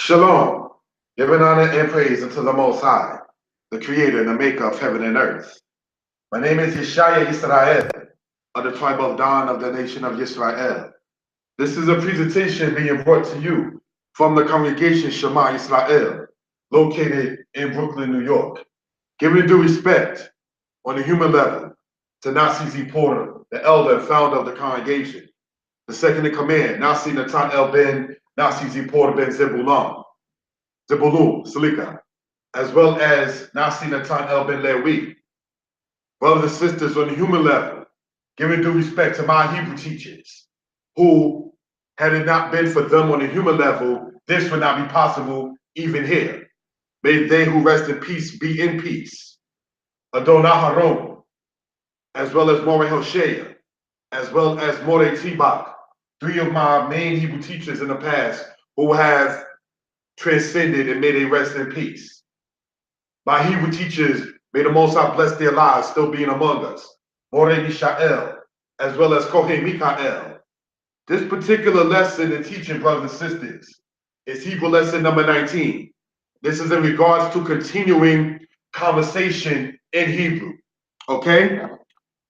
Shalom, giving honor and praise unto the Most High, the Creator and the Maker of heaven and earth. My name is Yeshaya Israel, of the tribe of Dan of the nation of Israel. This is a presentation being brought to you from the congregation Shema Israel, located in Brooklyn, New York. Giving due respect on the human level to Nasi Z. Porter, the elder and founder of the congregation. The second in command, Nasi Natan El Ben Nasi Z. Porter Ben Zebulun, Salika, as well as Nasi Natan El Ben Lewi. Brothers and sisters on the human level, giving due respect to my Hebrew teachers, who, had it not been for them on the human level, this would not be possible even here. May they who rest in peace be in peace. Adonai Haron, as well as Moreh Hoshea, as well as Moreh Tibak, three of my main Hebrew teachers in the past who have transcended and may they rest in peace. My Hebrew teachers, may the Most High bless their lives still being among us. Moreh Mishael, as well as Kohen Mikael. This particular lesson and teaching, brothers and sisters, is Hebrew lesson number 19. This is in regards to continuing conversation in Hebrew. Okay?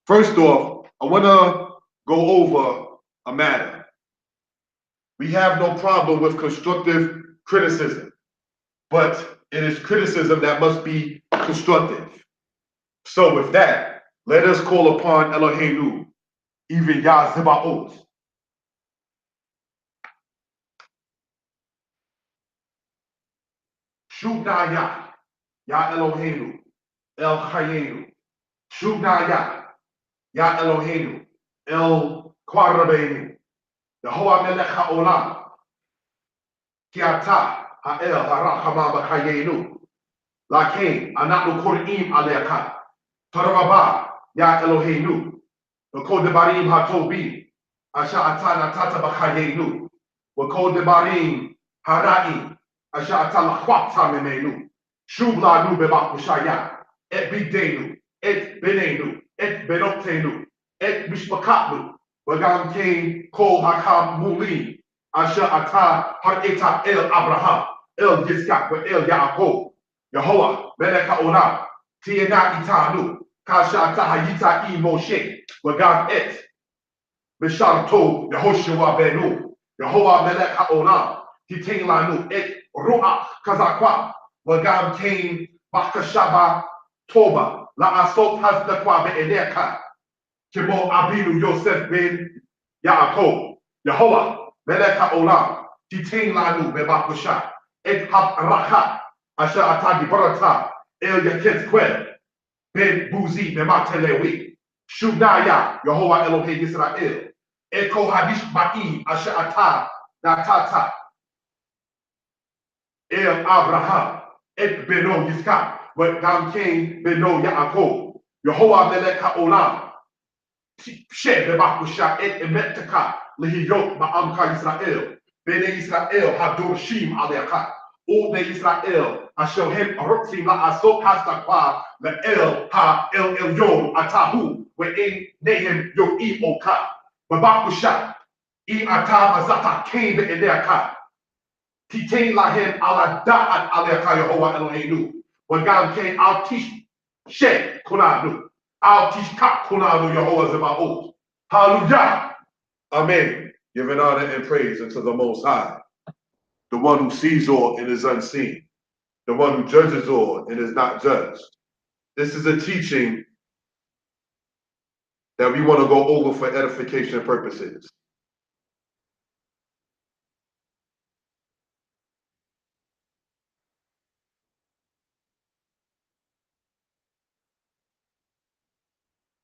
First off, I want to go over a matter. We have no problem with constructive criticism, but it is criticism that must be constructive. So with that, let us call upon Eloheinu, even Yah Zebaoth. Shubna Yah Eloheinu, El Chayenu. Shubna Yah Eloheinu, El Quadrabeinu. Yehovah Melech HaOlam, Ki Ata Ha'el HaRachama B'Chayenu. Lakein Anatnu Korim Alecha. Tarabah Yah Eloheinu. V'kol Debarim HaTovim. Asher Ata Natata B'Chayenu. V'kol Debarim Hara'im. Asher Ata Lachwata Memenu. Shub Lanu Bebakushaya. Et Bidenu. Et Benenu. Et Benotenu. Et Mishpakatnu. V'gam Kain Kol Hakam Mulim. Asher Ata Har'eta El Abraham. El Yitzchak Ve'el Yaakov. Yehovah Melech HaOlam. Tiena Itanu. Kasha Ata Hayita I Moshe. V'gam Et. Bisharto Yehoshua Benu. Yehovah Melech HaOlam. Titain Lanu Et Ruach Kazakwa. V'gam Kain Bakashaba Toba. La'asot Hazdakwa Be'eleka. Kimo Abinu Yosef Ben Yaakov. Yehovah Melech HaOlam. Titain Lanu Bebakusha. Et Habracha. Asher Ata Gibarata. El Yaketzquel. Ben Buzi Bematelewi. Shubnaya. Yehovah Elohim Israel. Eko Hadish Ba'i. Asher Ata Natata. El Abraham. Et Beno Yitzchak. But Gam Kain Beno Yaakov. Yehovah Melech HaOlam. She Bebakusha Et Emetaka. Lehiyot Ma'amka Israel. Bene Israel Hadorshim Alecha. Ode Israel Ashohem Aroksim La'asot Hastakwa Le'el Ha El Elyon Atahu We'en Nehem Yo'im Oka. Babakusha I Ata Mazata Kain Be'eneaka. Titain Lahem Ala Da'at Alecha Yehovah Eloheinu. Wagam Kain Al Tish She Kunanu. Al Tish Kap Kunanu Yehovah Zebaoth. Hallelujah. Amen. Giving honor and praise unto the Most High, the one who sees all and is unseen, the one who judges all and is not judged. This is a teaching that we want to go over for edification purposes.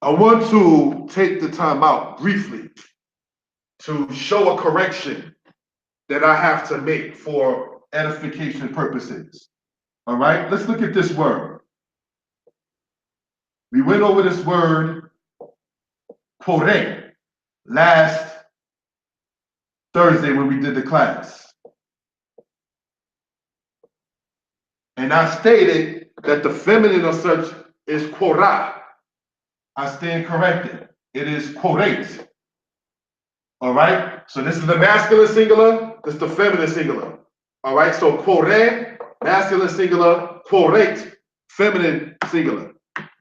I want to take the time out briefly to show a correction that I have to make for edification purposes. All right, let's look at this word. We went over this word, kore, last Thursday when we did the class. And I stated that the feminine of such is korah. I stand corrected. It is korate. All right, so this is the masculine singular, this is the feminine singular. All right, so quore, masculine singular, quorate, feminine singular.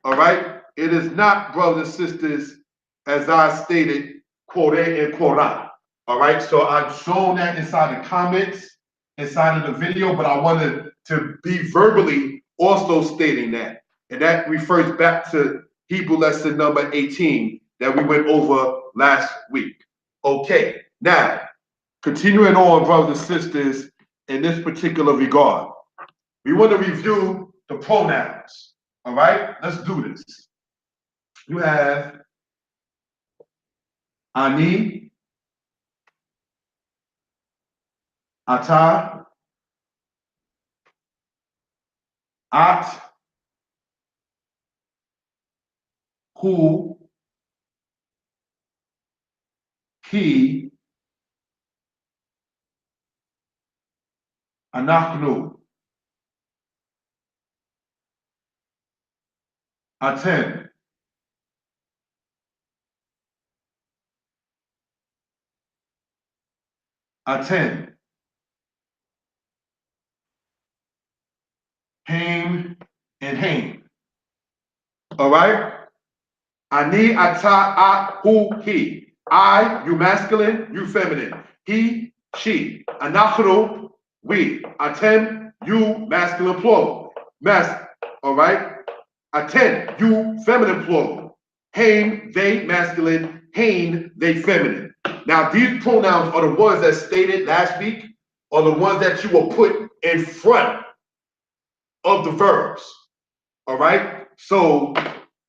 All right, it is not, brothers and sisters, as I stated, quore and quora. All right, so I've shown that inside the comments, inside of the video, but I wanted to be verbally also stating that. And that refers back to Hebrew lesson number 18 that we went over last week. Okay, now, continuing on, brothers and sisters, in this particular regard, we want to review the pronouns. All right, let's do this. You have ani, ata, at, hu, he, anachnu, atem, aten, haim, and haim. All right? Ani, ata, at, hu, he. I, you masculine, you feminine. He, she. Anachnu, we. Atem, you masculine plural. All right? Aten, you feminine plural. Haim, they masculine. Hain, they feminine. Now, these pronouns are the ones that stated last week, are the ones that you will put in front of the verbs. All right? So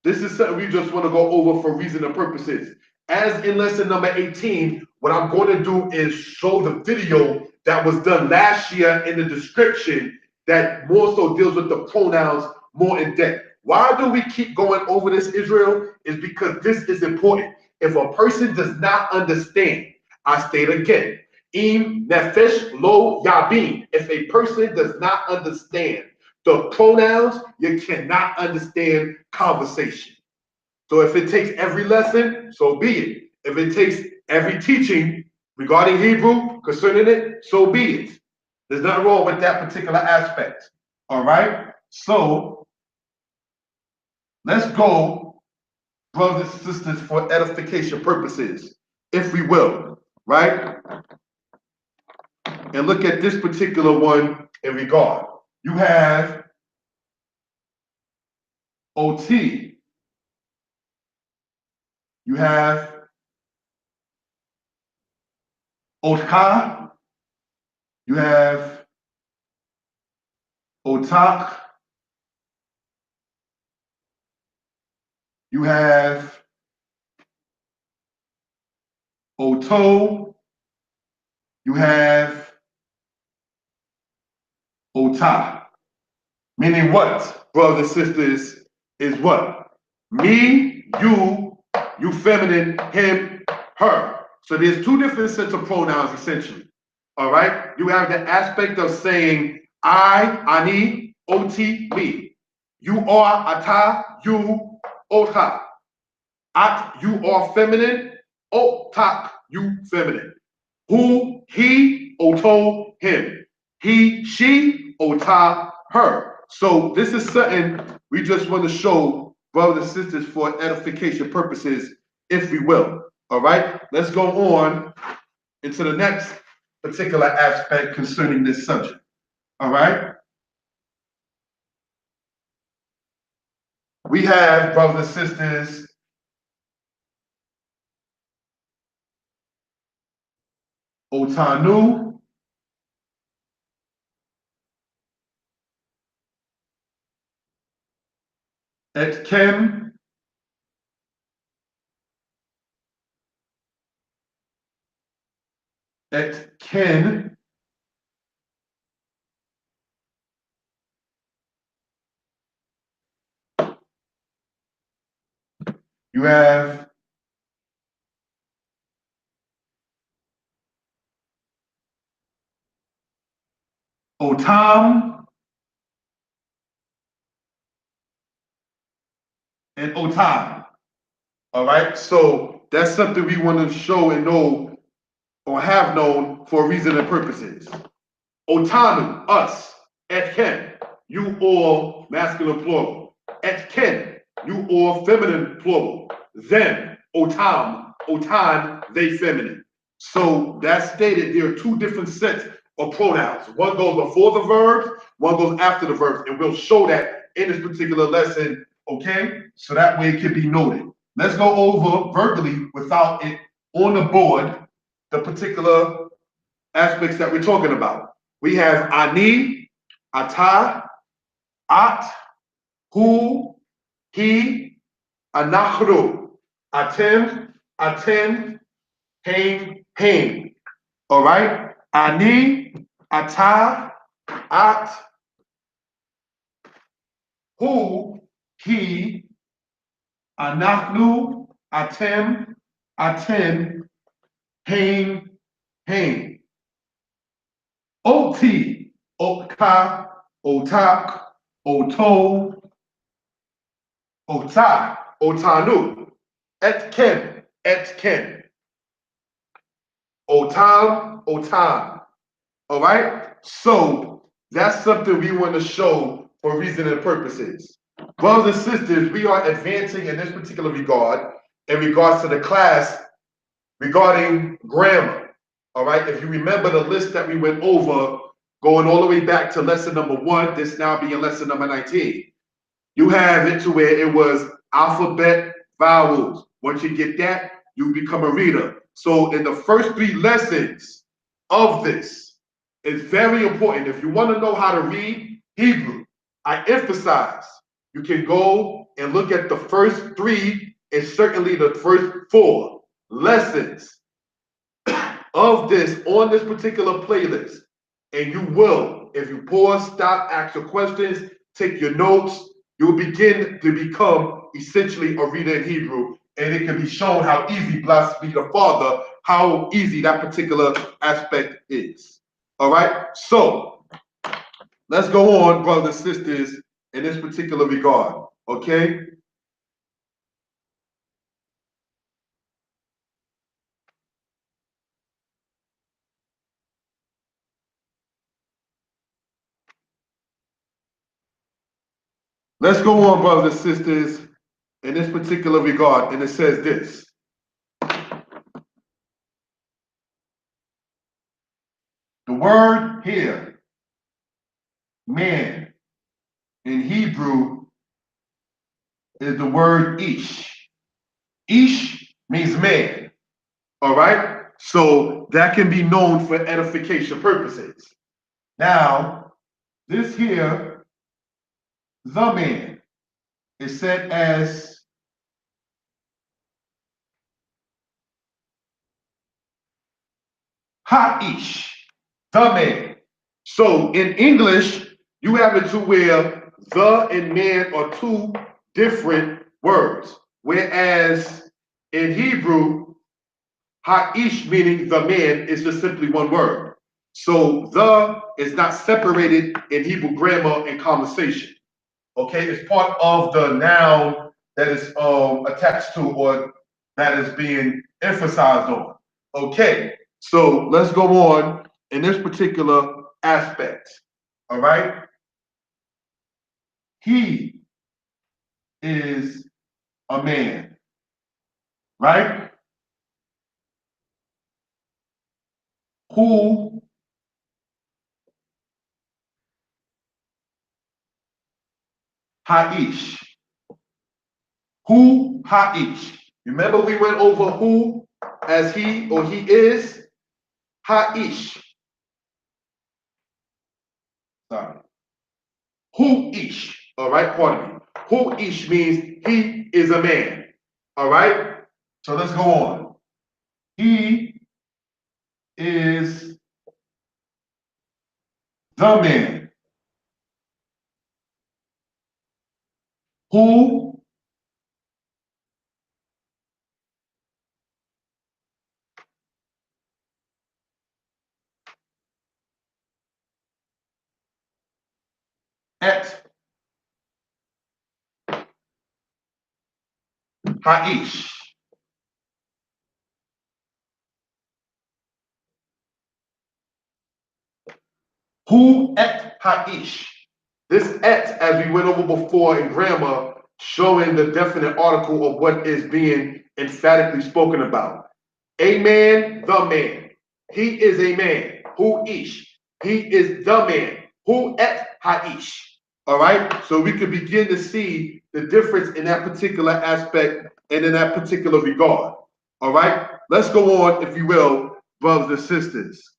this is something we just want to go over for reason and purposes. As in lesson number 18, what I'm going to do is show the video that was done last year in the description that more so deals with the pronouns more in depth. Why do we keep going over this, Israel? Is because this is important. If a person does not understand, I state again, im nefesh lo yabin. If a person does not understand the pronouns, you cannot understand conversation. So if it takes every lesson, so be it. If it takes every teaching regarding Hebrew concerning it, so be it. There's nothing wrong with that particular aspect. All right? So let's go, brothers and sisters, for edification purposes, if we will, right? And look at this particular one in regard. You have OT. You have Otka. You have Otak. You have Oto. You have Ota. Meaning what, brothers and sisters, is what? Me, you feminine, him, her. So there's two different sets of pronouns essentially. All right? You have the aspect of saying I, ani, oti, me. You are, ata, you, ota. At, you are feminine. Otak, you feminine. Who, he, oto, him. He, she, ota, her. So this is something we just want to show brothers and sisters for edification purposes, if we will. All right, let's go on into the next particular aspect concerning this subject. All right. We have, brothers and sisters, Otanu, Etkem, Etken, you have Otam, and Otam. All right, so that's something we want to show and know or have known for reason and purposes. Otanu, us. Etken, you all, masculine plural. Etken, you all, feminine plural. Them, otam, otan, they feminine. So that's stated there are two different sets of pronouns. One goes before the verbs, one goes after the verbs, and we'll show that in this particular lesson, okay? So that way it can be noted. Let's go over verbally without it on the board, the particular aspects that we're talking about. We have ani, ata, at, hu, he, anachru, atem, aten, hain, hain. All right? Ani, ata, at, hu, he, anachnu, atem, aten, hain, hain. Oti, otka, otak, oto, ota, otanu, etken, etken, otam, otam. All right? So that's something we want to show for reasoning purposes. Brothers and sisters, we are advancing in this particular regard in regards to the class regarding grammar. All right? If you remember the list that we went over, going all the way back to lesson number 1, this now being lesson number 19. You have it to where it was alphabet vowels. Once you get that, you become a reader. So in the first 3 lessons of this, it's very important. If you want to know how to read Hebrew, I emphasize you can go and look at the first 3 and certainly the first 4 lessons of this on this particular playlist. And you will, if you pause, stop, ask your questions, take your notes, you'll begin to become essentially a reader in Hebrew. And it can be shown how easy, blessed be the Father, how easy that particular aspect is. All right? So let's go on, brothers and sisters, in this particular regard. Okay? Let's go on, brothers and sisters, in this particular regard. And it says this. The word here, man, in Hebrew is the word ish. Ish means man. All right? So that can be known for edification purposes. Now, this here, the man, is said as ha-ish, the man. So in English, you have it to where the and man are 2 different words. Whereas in Hebrew, ha-ish, meaning the man, is just simply 1 word. So the is not separated in Hebrew grammar and conversation. Okay, it's part of the noun that is attached to or that is being emphasized on. Okay, so let's go on in this particular aspect. All right, he is a man, right? Who ha'ish. Who ha'ish. Remember we went over who as he or he is ha'ish. Sorry. Who ish. All right, pardon me. Who ish means he is a man. All right. So let's go on. He is the man. Who et ha'ish. Hu et ha'ish. This et, as we went over before in grammar, showing the definite article of what is being emphatically spoken about. A man, the man. He is a man. Hu ish. He is the man. Hu et ha'ish. All right. So we can begin to see the difference in that particular aspect and in that particular regard. All right. Let's go on, if you will, brothers and sisters.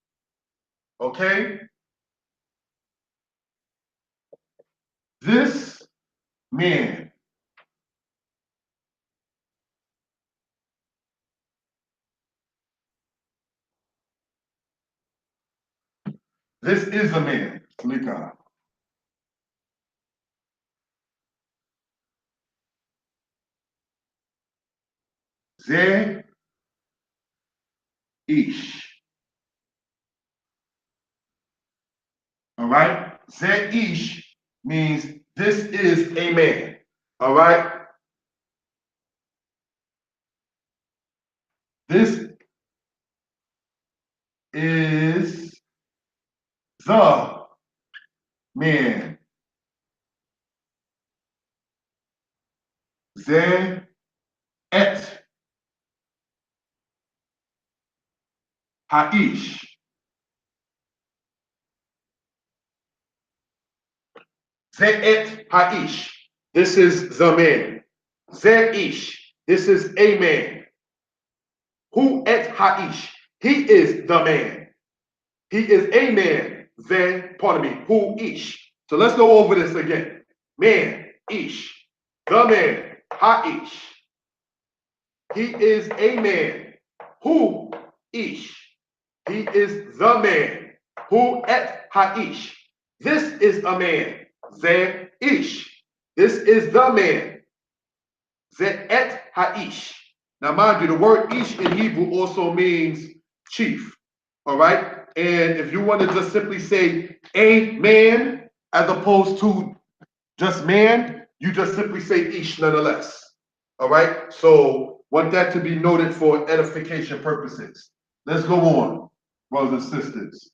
Okay. This man. This is a man. Lika. Ze ish. All right. Ze ish means this is a man. All right. This is the man. Ze et ha'ish. Ze et ha'ish. This is the man. Ze ish. This is a man. Hu et ha'ish. He is the man. He is a man. Ze, pardon me, hu ish. So let's go over this again. Man, ish. The man, ha'ish. He is a man. Hu ish. He is the man. Hu et ha'ish. This is a man. Ze ish. This is the man. Ze et ha'ish. Now, mind you, the word ish in Hebrew also means chief. All right. And if you want to just simply say a man as opposed to just man, you just simply say ish nonetheless. All right. So want that to be noted for edification purposes. Let's go on, brothers and sisters.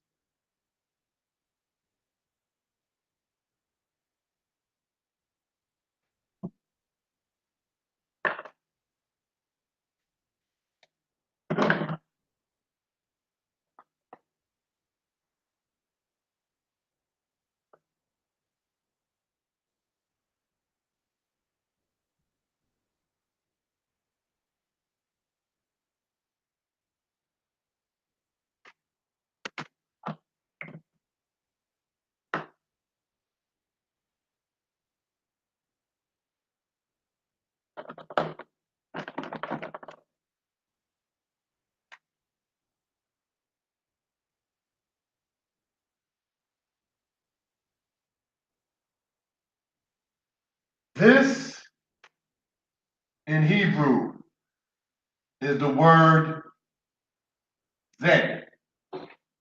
This in Hebrew is the word that.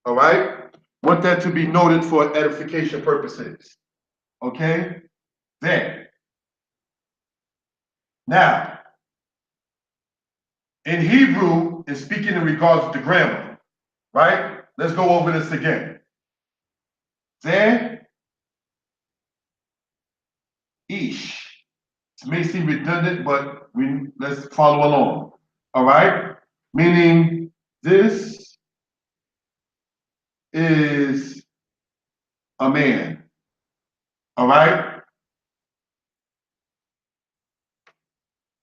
All right. Want that to be noted for edification purposes. Okay. That. Now, in Hebrew, it's speaking in regards to grammar. Right? Let's go over this again. Ze ish. It may seem redundant, but let's follow along. All right? Meaning this is a man. All right?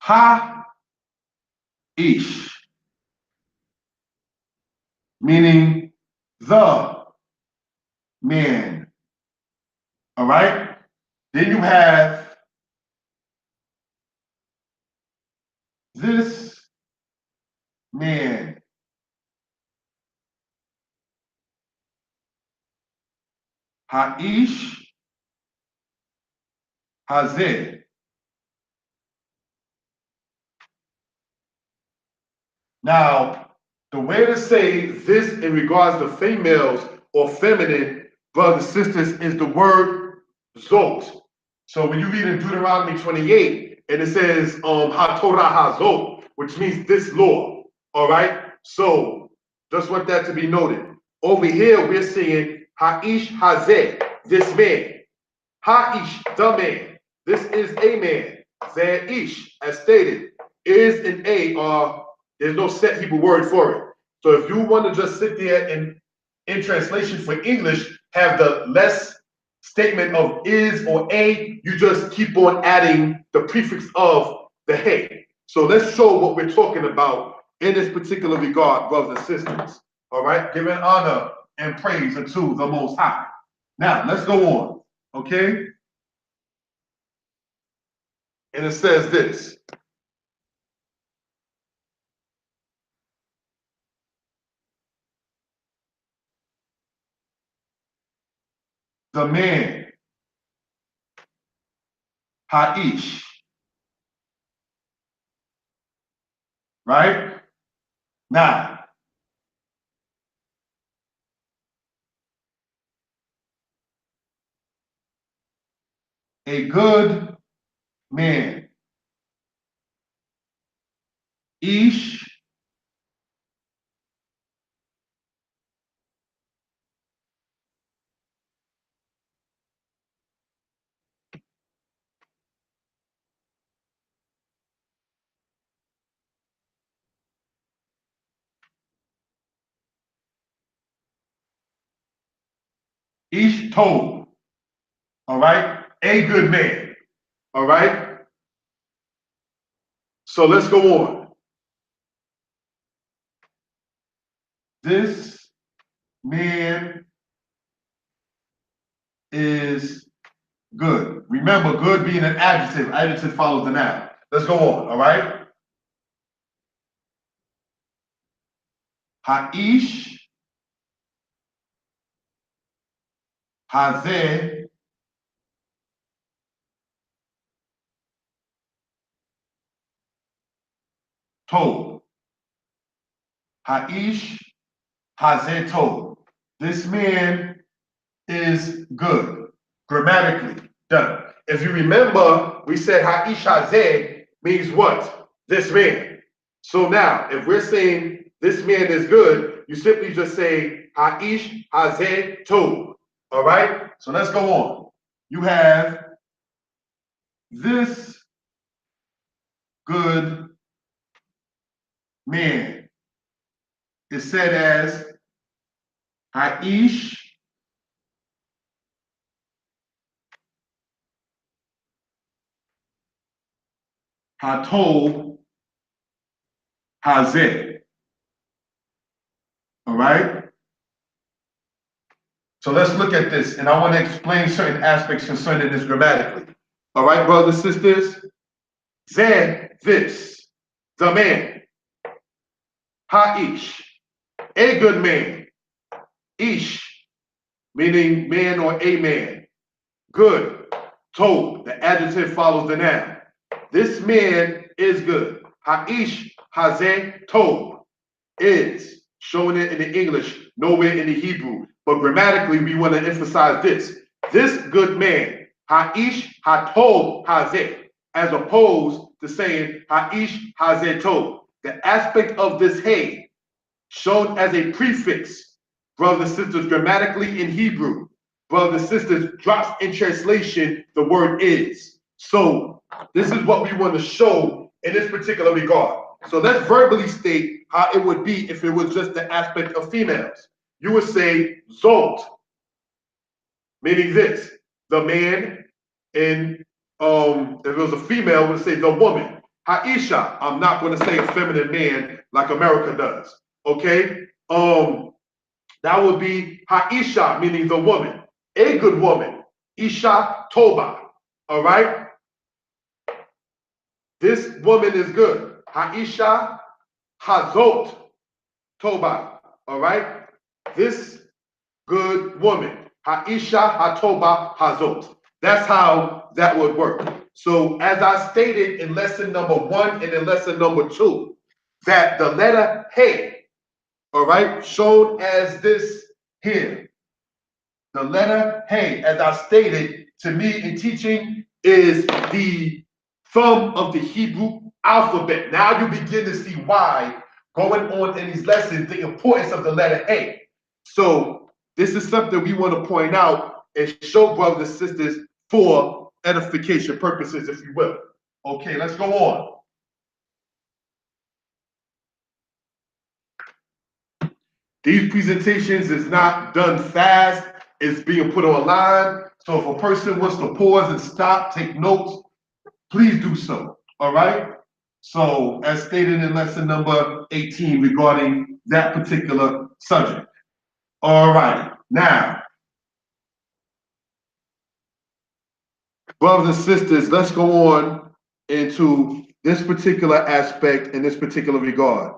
Ha ish. Meaning the man. All right? Then you have this man. Ha'ish hazeh. Now, the way to say this in regards to females or feminine brothers and sisters is the word zot. So when you read in Deuteronomy 28, and it says ha Torah hazot, which means this law. All right. So just want that to be noted. Over here, we're seeing Ha'ish hazeh, this man. Ha'ish, the man. This is a man. Ish, as stated, is an A, there's no set Hebrew word for it. So if you want to just sit there and in translation for English, have the less statement of is or a, you just keep on adding the prefix of the hey. So let's show what we're talking about in this particular regard, brothers and sisters. All right, giving honor and praise unto the Most High. Now let's go on. Okay, and it says this. The man, Ha'ish, right? Now, a good man, Ish, Ish told, all right? A good man, all right? So let's go on. This man is good. Remember, good being an adjective. Adjective follows the noun. Let's go on, all right? Ha'ish, hazeh, told. Ha'ish, hazeh, told. This man is good. Grammatically done. If you remember, we said Ha'ish hazeh means what? This man. So now, if we're saying this man is good, you simply just say Ha'ish hazeh told. All right? So let's go on. You have this good man is said as Ha'ish Hatol Hazeh. All right? So let's look at this, and I want to explain certain aspects concerning this grammatically. All right, brothers and sisters? Zeh, this, the man. Ha'ish, a good man. Ish, meaning man or a man. Good. Told, the adjective follows the noun. This man is good. Ha'ish, hazeh, told, is. Showing it in the English, nowhere in the Hebrew. But grammatically, we want to emphasize this. This good man, Ha'ish, hatol, hazeh, as opposed to saying Ha'ish, hazeh, told. The aspect of this hey, shown as a prefix, brothers and sisters, grammatically in Hebrew, brothers and sisters, drops in translation, the word is. So this is what we want to show in this particular regard. So let's verbally state how it would be if it was just the aspect of females. You would say Zolt, meaning this, the man, and if it was a female, would say the woman. Haisha, I'm not going to say a feminine man like America does. Okay? That would be Haisha, meaning the woman. A good woman. Isha Toba. All right? This woman is good. Haisha Hazot Toba. All right? This good woman. Haisha Hatoba Hazot. That's how that would work. So as I stated in lesson number 1 and in lesson number 2, that the letter Hey, all right, shown as this here. The letter Hey, as I stated to me in teaching, is the thumb of the Hebrew alphabet. Now you begin to see why, going on in these lessons, the importance of the letter Hey. So This is something we want to point out and show brothers and sisters for edification purposes, if you will. Okay, let's go on. These presentations is not done fast. It's being put online. So if a person wants to pause and stop, take notes, please do so. All right? So as stated in lesson number 18 regarding that particular subject. All right. Now, brothers and sisters, let's go on into this particular aspect in this particular regard.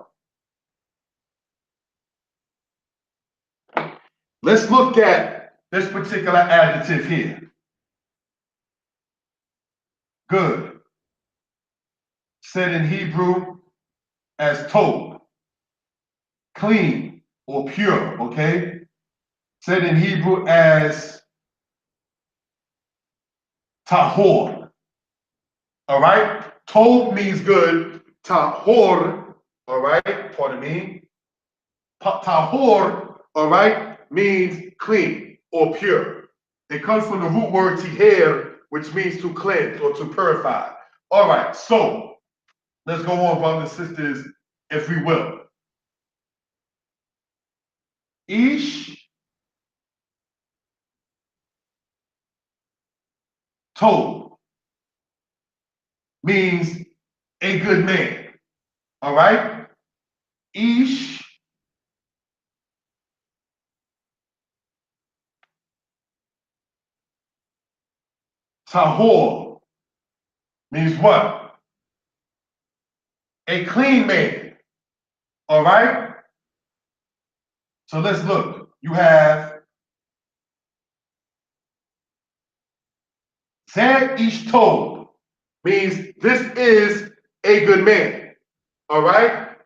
Let's look at this particular adjective here. Good. Said in Hebrew as tov. Clean or pure, okay? Said in Hebrew as tahor. All right? Tov means good. Tahor, all right? Pardon me. Tahor, all right, means clean or pure. It comes from the root word tiher, which means to cleanse or to purify. All right, so let's go on, brothers and sisters, if we will. Ish tov means a good man. All right? Ish tahor means what? A clean man. All right? So let's look. You have Zed ish tov means this is a good man. All right?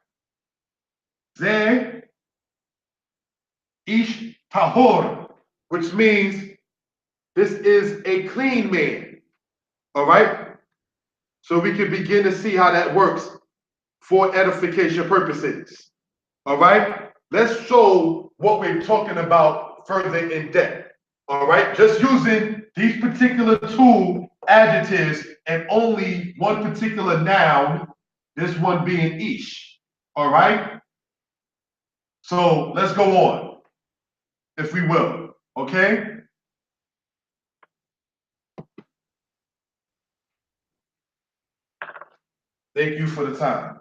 Zed ish tahor, which means this is a clean man. All right? So we can begin to see how that works for edification purposes. All right? Let's show what we're talking about further in depth. All right? Just using these particular two adjectives and only one particular noun, this one being ish. All right? So let's go on, if we will. Okay? Thank you for the time.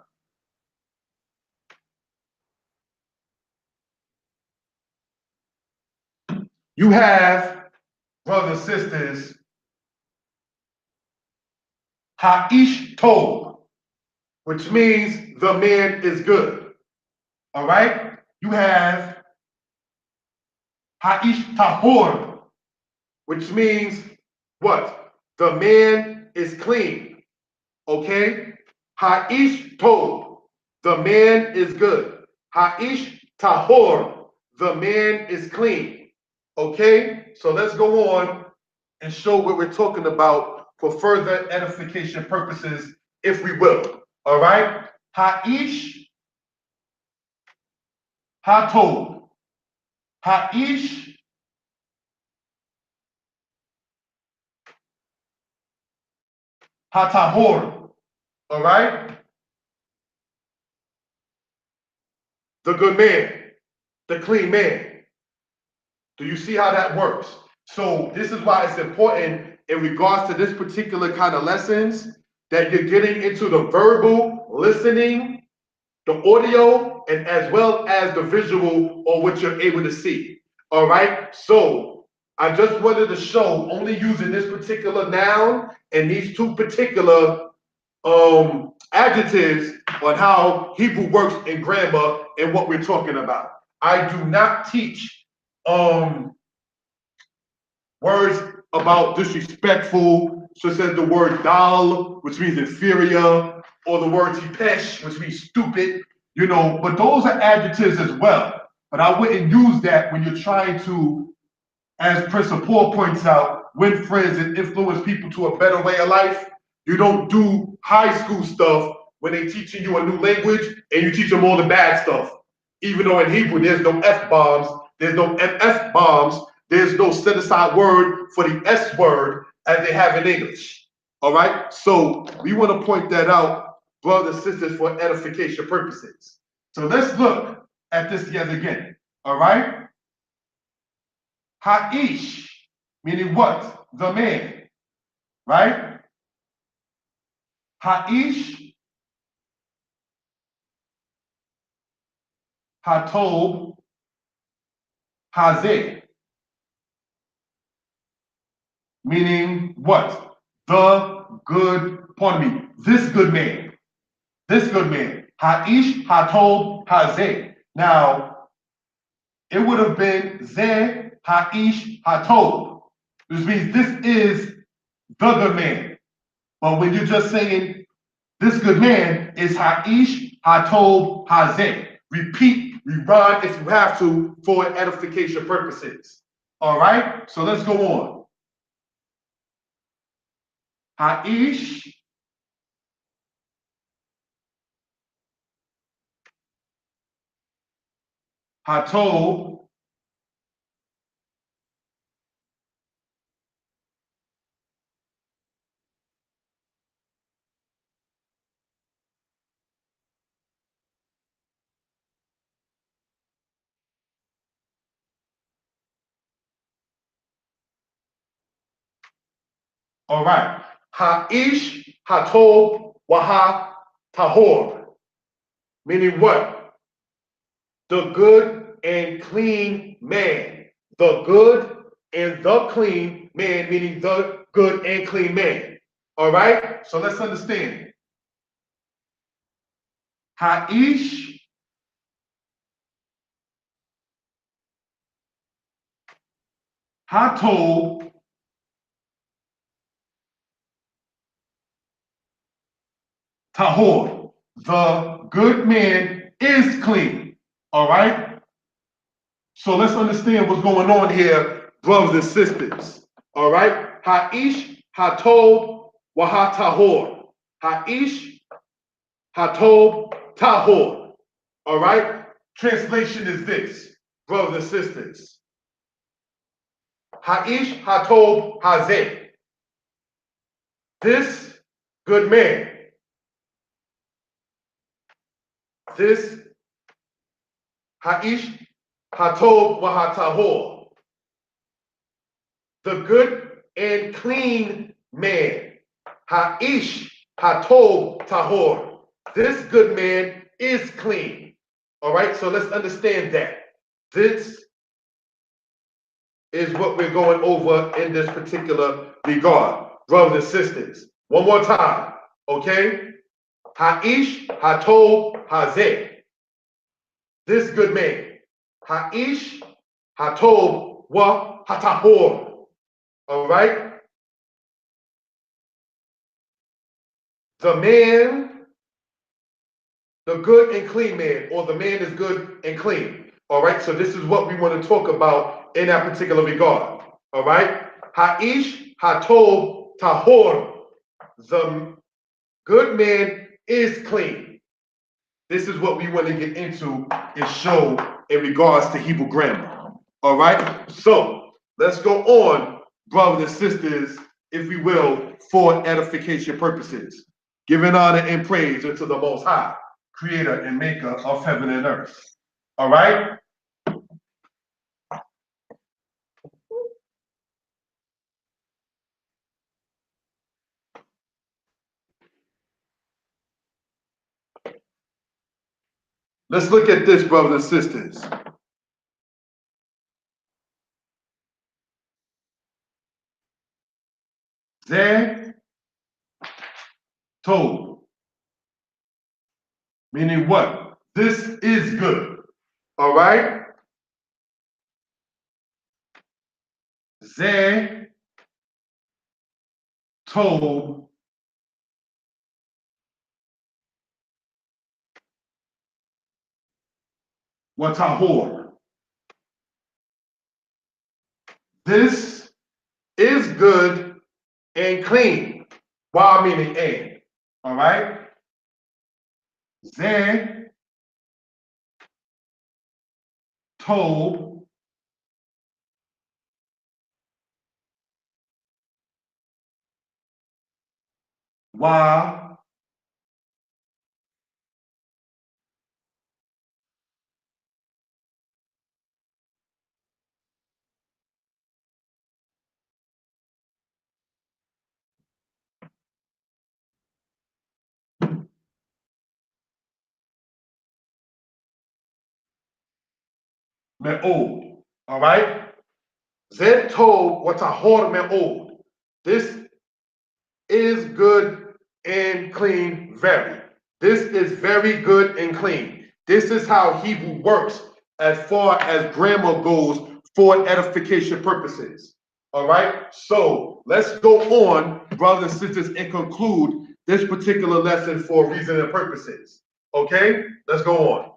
You have, brothers and sisters, Ha'ish Tov, which means the man is good. All right? You have Ha'ish Tahor, which means what? The man is clean. Okay? Ha'ish Tov, the man is good. Ha'ish Tahor, the man is clean. Okay? So let's go on and show what we're talking about for further edification purposes, if we will. All right? Ha'ish Hatov. Ha'ish Hatahor. All right? The good man, the clean man. Do you see how that works? So this is why it's important in regards to this particular kind of lessons that you're getting into the verbal listening, the audio, and as well as the visual or what you're able to see. All right. So I just wanted to show only using this particular noun and these two particular adjectives on how Hebrew works in grammar and what we're talking about. I do not teach words about disrespectful, such as the word dal, which means inferior, or the word tipesh, which means stupid, you know, but those are adjectives as well. But I wouldn't use that when you're trying to, as Principal Paul points out, win friends and influence people to a better way of life. You don't do high school stuff when they're teaching you a new language and you teach them all the bad stuff. Even though in Hebrew there's no F-bombs, There's no MS bombs. There's no set aside word for the S word as they have in English. All right. So we want to point that out, brothers and sisters, for edification purposes. So let's look at this together again. All right. Ha'ish, meaning what? The man. Right? Ha'ish, Hatob, Hazeh, meaning what? The good, pardon me, this good man. This good man. Ha'ish, Hatob, Hazeh. Now, it would have been Zeh, Ha'ish, Hatob, which means this is the good man. But when you're just saying this good man is Ha'ish, Hatob, Hazeh. Repeat, rerun if you have to for edification purposes. All right, so let's go on. Ha'ish, Hatob, all right. Ha'ish, Hatob, Waha, Tahor. Meaning what? The good and clean man. The good and the clean man, meaning the good and clean man. All right? So let's understand. Ha'ish, Hatob, Tahor. The good man is clean. All right? So let's understand what's going on here, brothers and sisters. All right? Ha'ish, Hatob, Waha Tahor. Ha'ish, Hatob, Tahor. All right? Translation is this, brothers and sisters. Ha'ish, Hatob, Hazeh. This good man. This Ha'ish, Hatob, Waha Tahor. The good and clean man. Ha'ish, Hatob, Tahor. This good man is clean. All right, so let's understand that. This is what we're going over in this particular regard, brothers and sisters. One more time, okay? Ha'ish, Hatob, Hazeh. This good man. Ha'ish, Hatob, Wa Hatahor. All right? The man, the good and clean man, or the man is good and clean. All right? So this is what we want to talk about in that particular regard. All right? Ha'ish, Hatob, Tahor. The good man is clean. This is what we want to get into and show in regards to Hebrew grammar. All right? So let's go on, brothers and sisters, if we will, for edification purposes. Giving honor and praise unto the Most High, creator and maker of heaven and earth. All right? Let's look at this, brothers and sisters. Zeh, Tov. Meaning what? This is good. All right? Zeh, Tov, Watahor. This is good and clean. Wa meaning and. All right? Zeh, Tov, wa me'od. All right? Zed told what tahor me'od. This is good and clean, very. This is very good and clean. This is how Hebrew works as far as grammar goes for edification purposes. All right, so let's go on, brothers and sisters, and conclude this particular lesson for reason and purposes. Okay, let's go on.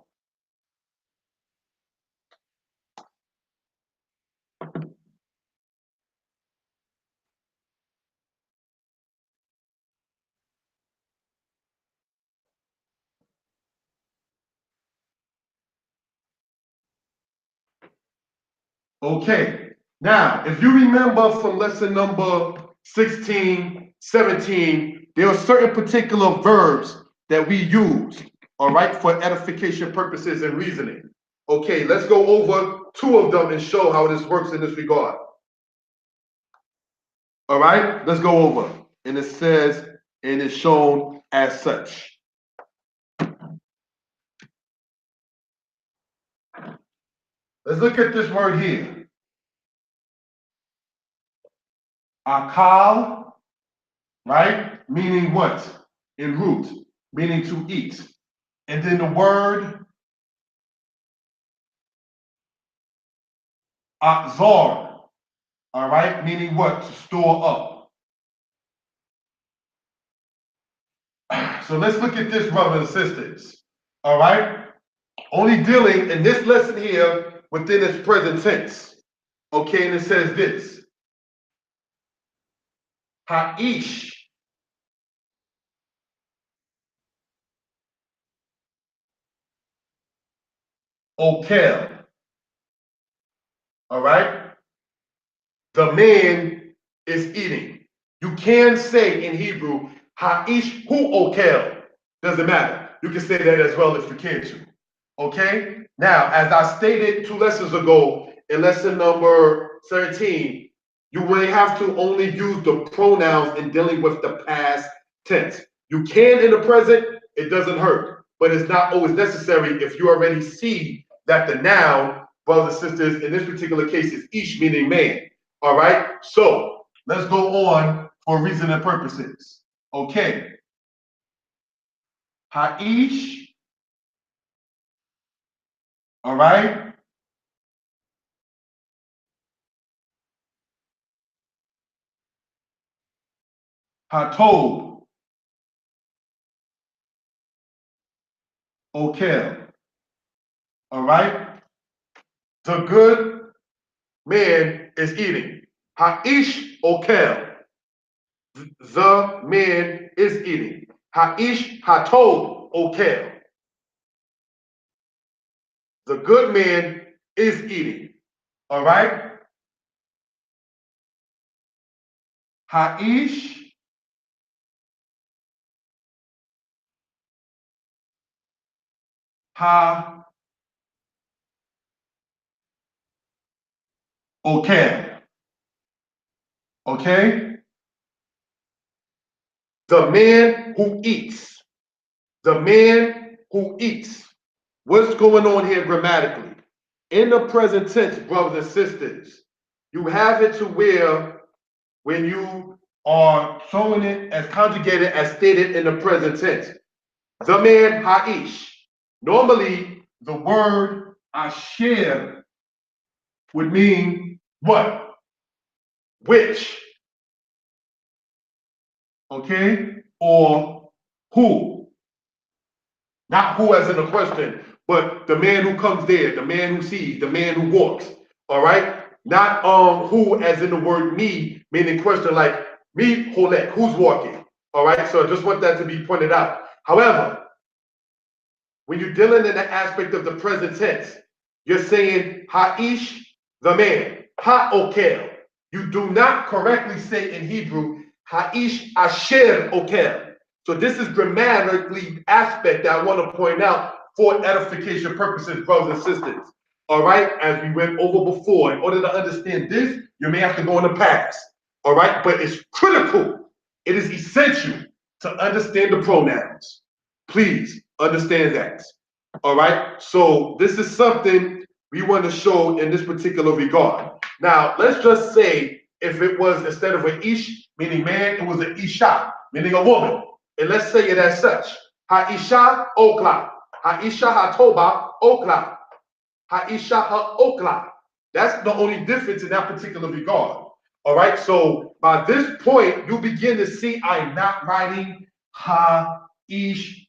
Okay, now, if you remember from lesson number 16, 17, there are certain particular verbs that we use, all right, for edification purposes and reasoning. Okay, let's go over two of them and show how this works in this regard. All right, let's go over. And it says, and it's shown as such. Let's look at this word here. Akal, right? Meaning what? In root, meaning to eat. And then the word Akzar, all right, meaning what? To store up. So let's look at this, brothers and sisters. All right, only dealing in this lesson here within its present tense. Okay, and it says this: Ha'ish, Okel. All right, the man is eating. You can say in Hebrew, Ha'ish hu Okel. Doesn't matter. You can say that as well if you can to. Okay? Now, as I stated 2 lessons ago, in lesson number 13, you may have to only use the pronouns in dealing with the past tense. You can in the present, it doesn't hurt, but it's not always necessary if you already see that the noun, brothers and sisters, in this particular case is ish, meaning man. All right? So, let's go on for reason and purposes. Okay. Ha'ish, all right? Hatob, Okel. All right? The good man is eating. Ha'ish Okel. The man is eating. Ha'ish Hatob Okel. The good man is eating. All right? Ha'ish Ha Okel. Okay? The man who eats. The man who eats. What's going on here grammatically? In the present tense, brothers and sisters, you have it to where when you are showing it as conjugated as stated in the present tense. The man ha'ish. Normally, the word asher would mean what? Which. Okay? Or who. Not who as in a question, but the man who comes there, the man who sees, the man who walks. All right? Not who as in the word me, meaning question like me, holek, who's walking. All right, so I just want that to be pointed out. However, when you're dealing in the aspect of the present tense, you're saying ha'ish, the man, ha'okel. You do not correctly say in Hebrew, ha'ish asher okel. So this is grammatically aspect that I want to point out for edification purposes, brothers and sisters. All right, as we went over before, in order to understand this, you may have to go in the past. All right, but it's critical. It is essential to understand the pronouns. Please understand that. All right, so this is something we want to show in this particular regard. Now, let's just say if it was instead of an ish, meaning man, it was an isha, meaning a woman. And let's say it as such. Ha-isha okla. Ha-isha ha-toba okla. Ha-isha ha-okla. That's the only difference in that particular regard. All right, so by this point, you begin to see I'm not writing ha-ish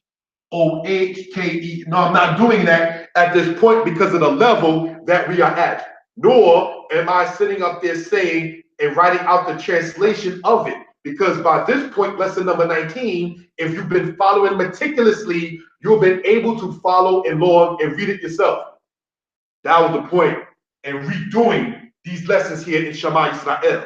O-H-K-E. No, I'm not doing that at this point because of the level that we are at. Nor am I sitting up there saying and writing out the translation of it. Because by this point, lesson number 19, if you've been following meticulously, you've been able to follow along and read it yourself. That was the point. And redoing these lessons here in Shema Israel.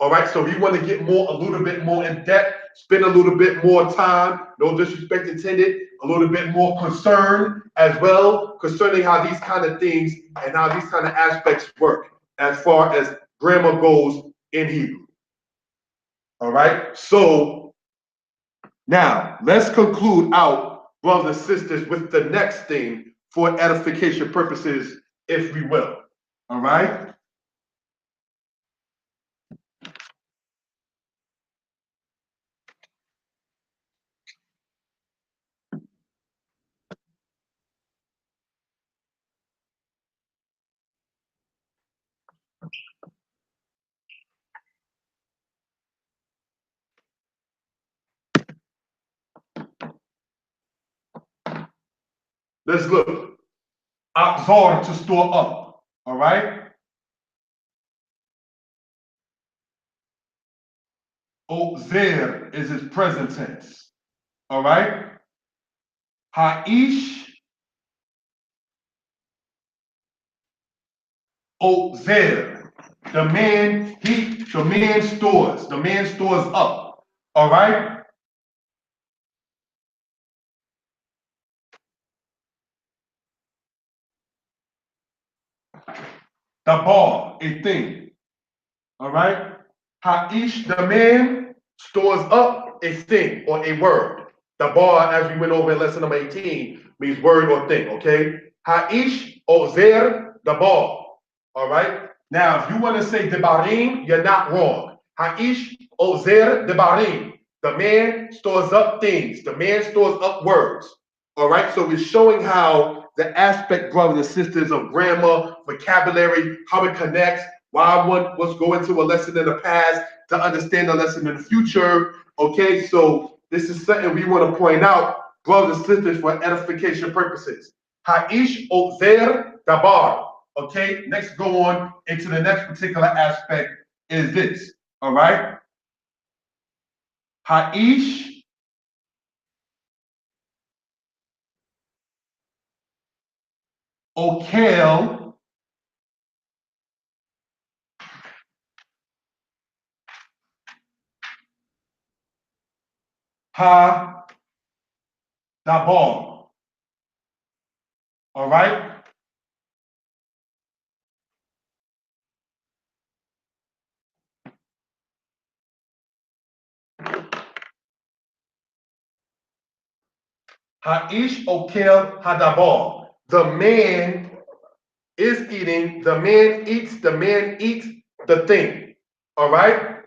All right, so we want to get more, a little bit more in depth, spend a little bit more time, no disrespect intended, a little bit more concern as well concerning how these kind of things and how these kind of aspects work as far as grammar goes in Hebrew. All right, so now let's conclude out, brothers and sisters, with the next thing for edification purposes, if we will. All right. Let's look. Absorb, to store up. All right. Ozer is his present tense. All right. Ha'ish, Ozer. The man stores. The man stores up. All right. The bar, a thing. All right. Ha'ish, the man stores up a thing or a word. The bar, as we went over in lesson number 18, means word or thing. Okay. Ha'ish, Ozer, the bar. All right. Now, if you want to say debarim, you're not wrong. Ha'ish ozer debarim. The man stores up things. The man stores up words. All right. So it's showing how the aspect, brothers and sisters, of grammar, vocabulary, how it connects. Why one was going to a lesson in the past to understand a lesson in the future. Okay. So this is something we want to point out, brothers and sisters, for edification purposes. Ha'ish ozer dabar. Okay, next go on into the next particular aspect is this. All right. Ha'ish okel ha dabar. All right. Ha'ish okel hadabar. The man is eating, the man eats the thing. All right.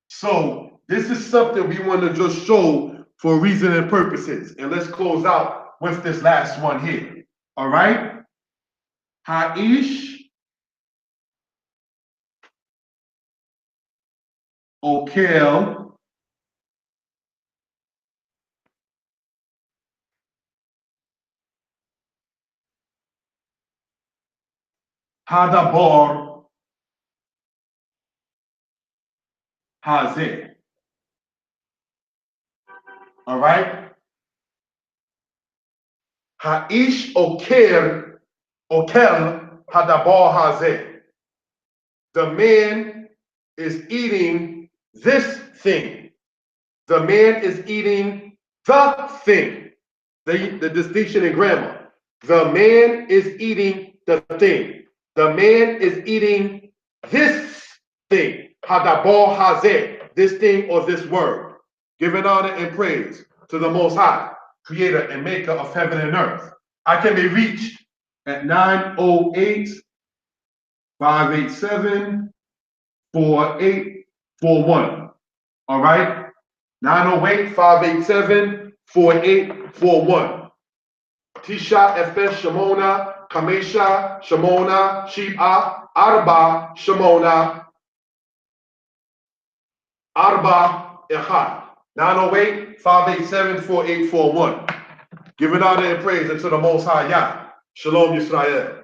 So this is something we want to just show for reason and purposes. And let's close out with this last one here. All right. Ha'ish okel hadabar hazeh. All right. Ha'ish okel hadabar hazeh. The man is eating this thing. The man is eating the thing. The distinction in grammar. The man is eating the thing. The man is eating this thing. Hadabor hazeh, this thing or this word. Giving honor and praise to the Most High, creator and maker of heaven and earth. I can be reached at 908-587-4841. All right? 908-587-4841. Tisha Efes Shemona, Kamesha Shemona, Shib'a, Arba Shemona, Arba Echad. 908-587-4841. Giving honor and praise unto the Most High Yah. Shalom Yisrael.